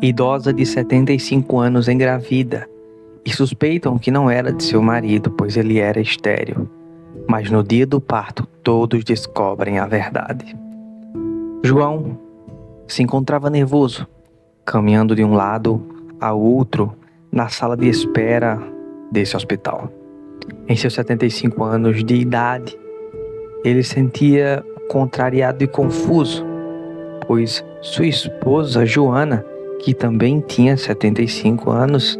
Idosa de 75 anos engravida e suspeitam que não era de seu marido, pois ele era estéril. Mas no dia do parto, todos descobrem a verdade. João se encontrava nervoso, caminhando de um lado ao outro na sala de espera desse hospital. Em seus 75 anos de idade, ele sentia contrariado e confuso, pois sua esposa, Joana, que também tinha 75 anos,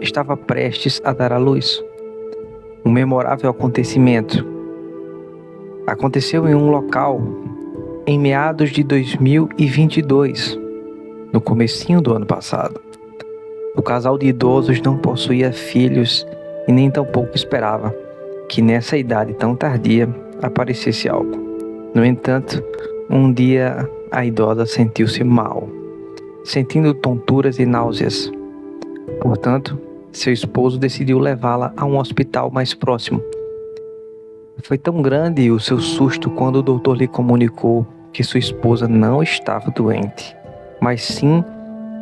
estava prestes a dar à luz. Um memorável acontecimento aconteceu em um local em meados de 2022, no comecinho do ano passado. O casal de idosos não possuía filhos e nem tampouco esperava que nessa idade tão tardia aparecesse algo. No entanto, um dia a idosa sentiu-se mal, sentindo tonturas e náuseas. Portanto, seu esposo decidiu levá-la a um hospital mais próximo. Foi tão grande o seu susto quando o doutor lhe comunicou que sua esposa não estava doente, mas sim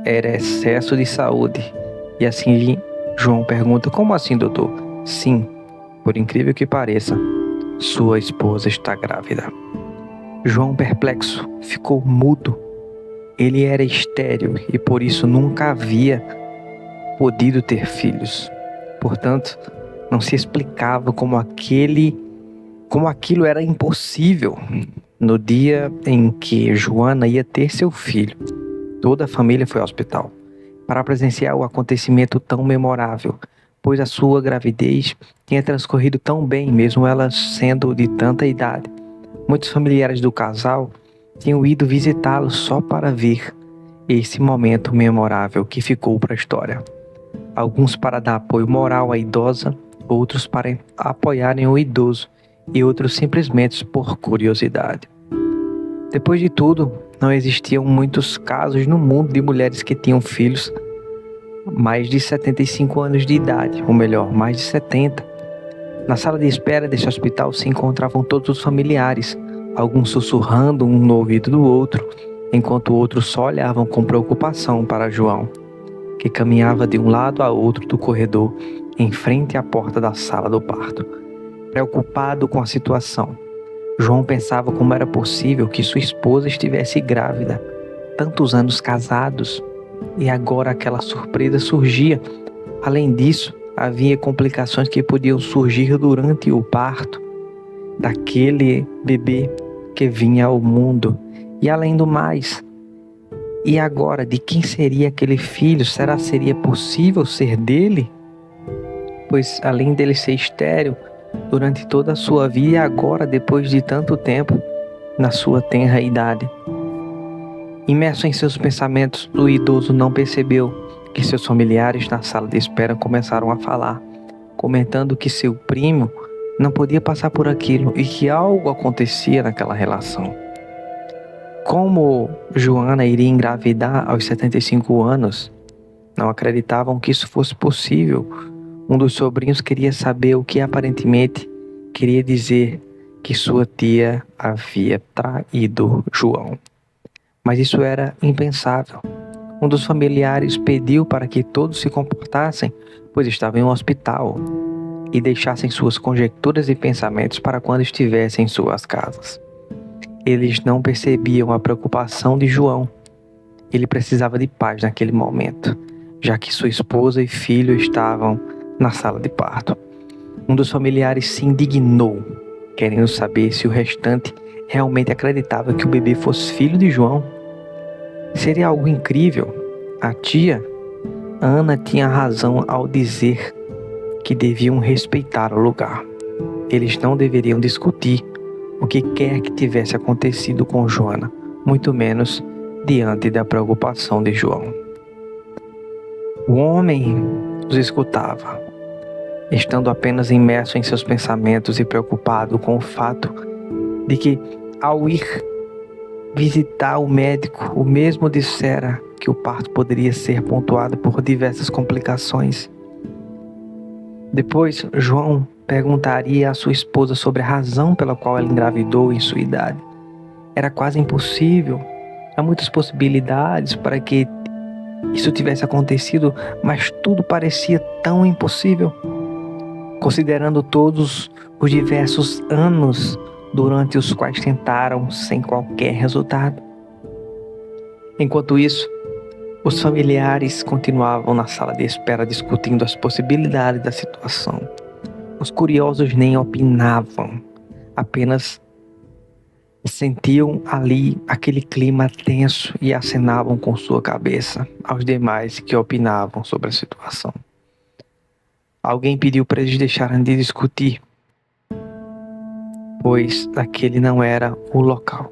era excesso de saúde. E assim João pergunta: como assim, doutor? Sim, por incrível que pareça, sua esposa está grávida. João, perplexo, ficou mudo. Ele era estéril e por isso nunca havia podido ter filhos. Portanto, não se explicava como aquilo era impossível. No dia em que Joana ia ter seu filho, toda a família foi ao hospital para presenciar o acontecimento tão memorável, pois a sua gravidez tinha transcorrido tão bem, mesmo ela sendo de tanta idade. Muitos familiares do casal tinham ido visitá-lo só para ver esse momento memorável que ficou para a história. Alguns para dar apoio moral à idosa, outros para apoiarem o idoso e outros simplesmente por curiosidade. Depois de tudo, não existiam muitos casos no mundo de mulheres que tinham filhos mais de 75 anos de idade, ou melhor, mais de 70. Na sala de espera desse hospital se encontravam todos os familiares, alguns sussurrando um no ouvido do outro, enquanto outros só olhavam com preocupação para João, que caminhava de um lado a outro do corredor, em frente à porta da sala do parto. Preocupado com a situação, João pensava como era possível que sua esposa estivesse grávida, tantos anos casados, e agora aquela surpresa surgia. Além disso, havia complicações que podiam surgir durante o parto daquele bebê que vinha ao mundo. E além do mais, e agora, de quem seria aquele filho? Será que seria possível ser dele? Pois além dele ser estéril durante toda a sua vida, e agora, depois de tanto tempo, na sua tenra idade. Imerso em seus pensamentos, o idoso não percebeu que seus familiares na sala de espera começaram a falar, comentando que seu primo não podia passar por aquilo e que algo acontecia naquela relação. Como Joana iria engravidar aos 75 anos, não acreditavam que isso fosse possível. Um dos sobrinhos queria saber o que aparentemente queria dizer que sua tia havia traído João. Mas isso era impensável. Um dos familiares pediu para que todos se comportassem, pois estava em um hospital, e deixassem suas conjecturas e pensamentos para quando estivessem em suas casas. Eles não percebiam a preocupação de João. Ele precisava de paz naquele momento, já que sua esposa e filho estavam na sala de parto. Um dos familiares se indignou, querendo saber se o restante realmente acreditava que o bebê fosse filho de João. Seria algo incrível. A tia Ana tinha razão ao dizer que deviam respeitar o lugar. Eles não deveriam discutir o que quer que tivesse acontecido com Joana, muito menos diante da preocupação de João. O homem os escutava, estando apenas imerso em seus pensamentos e preocupado com o fato de que, ao ir visitar o médico, o mesmo dissera que o parto poderia ser pontuado por diversas complicações. Depois, João perguntaria à sua esposa sobre a razão pela qual ela engravidou em sua idade. Era quase impossível. Há muitas possibilidades para que isso tivesse acontecido, mas tudo parecia tão impossível, considerando todos os diversos anos durante os quais tentaram sem qualquer resultado. Enquanto isso, os familiares continuavam na sala de espera discutindo as possibilidades da situação. Os curiosos nem opinavam, apenas sentiam ali aquele clima tenso e acenavam com sua cabeça aos demais que opinavam sobre a situação. Alguém pediu para eles deixarem de discutir, pois aquele não era o local.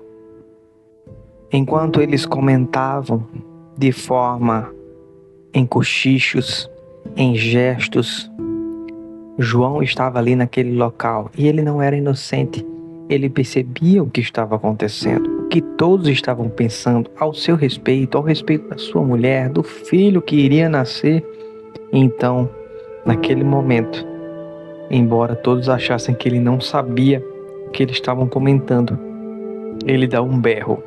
Enquanto eles comentavam de forma em cochichos, em gestos, João estava ali naquele local e ele não era inocente. Ele percebia o que estava acontecendo, o que todos estavam pensando ao seu respeito, ao respeito da sua mulher, do filho que iria nascer. Então, naquele momento, embora todos achassem que ele não sabia o que eles estavam comentando, ele dá um berro,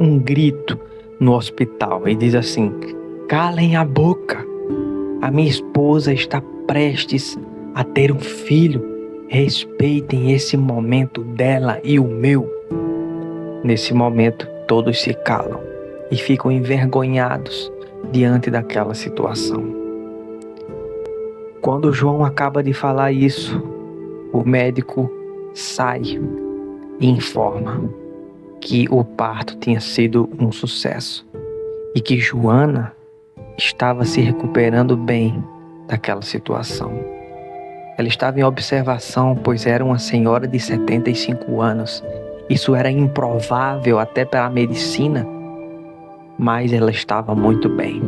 um grito no hospital e diz assim: calem a boca, a minha esposa está prestes a ter um filho, respeitem esse momento dela e o meu. Nesse momento todos se calam e ficam envergonhados diante daquela situação. Quando João acaba de falar isso, o médico sai e informa que o parto tinha sido um sucesso e que Joana estava se recuperando bem daquela situação. Ela estava em observação, pois era uma senhora de 75 anos. Isso era improvável até para a medicina, mas ela estava muito bem.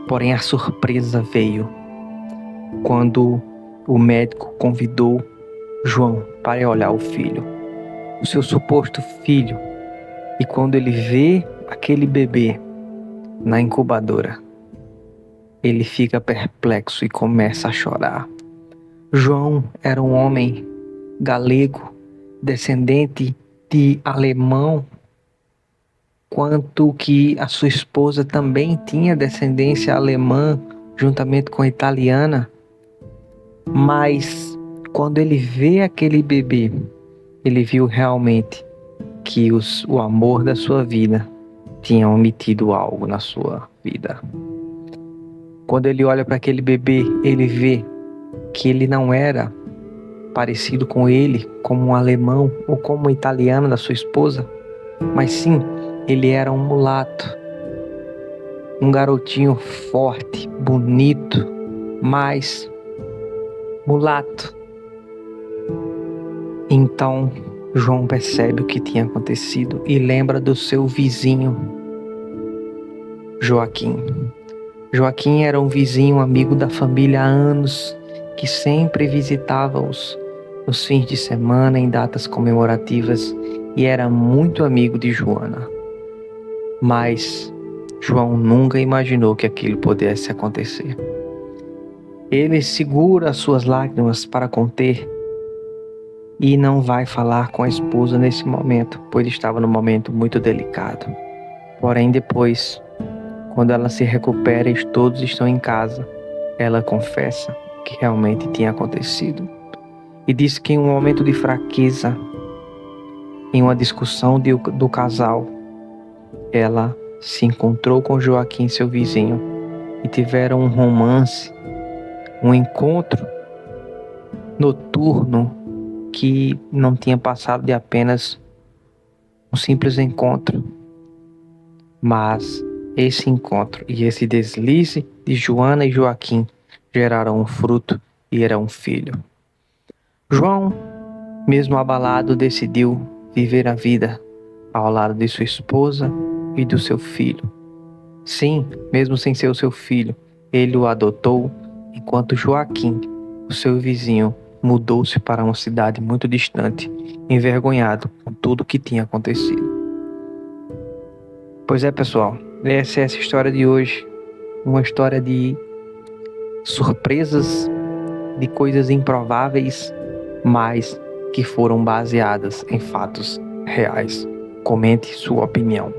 Porém, a surpresa veio quando o médico convidou João para olhar o filho, o seu suposto filho. E quando ele vê aquele bebê na incubadora, ele fica perplexo e começa a chorar. João era um homem galego, descendente de alemão, quanto que a sua esposa também tinha descendência alemã, juntamente com a italiana. Mas quando ele vê aquele bebê, ele viu realmente que o amor da sua vida tinha omitido algo na sua vida. Quando ele olha para aquele bebê, ele vê que ele não era parecido com ele, como um alemão ou como um italiano da sua esposa, mas sim, ele era um mulato, um garotinho forte, bonito, mas mulato. Então João percebe o que tinha acontecido e lembra do seu vizinho Joaquim. Joaquim era um vizinho amigo da família há anos, que sempre visitava-os nos fins de semana em datas comemorativas e era muito amigo de Joana. Mas João nunca imaginou que aquilo pudesse acontecer. Ele segura as suas lágrimas para conter e não vai falar com a esposa nesse momento, pois estava num momento muito delicado. Porém, depois, quando ela se recupera e todos estão em casa, ela confessa o que realmente tinha acontecido. E diz que em um momento de fraqueza, em uma discussão do casal, ela se encontrou com Joaquim, seu vizinho, e tiveram um romance, um encontro noturno que não tinha passado de apenas um simples encontro. Mas esse encontro e esse deslize de Joana e Joaquim geraram um fruto e era um filho. João, mesmo abalado, decidiu viver a vida ao lado de sua esposa e do seu filho. Sim, mesmo sem ser o seu filho, ele o adotou, enquanto Joaquim, o seu vizinho, mudou-se para uma cidade muito distante, envergonhado com tudo o que tinha acontecido. Pois é, pessoal, essa é essa história de hoje. Uma história de surpresas, de coisas improváveis, mas que foram baseadas em fatos reais. Comente sua opinião.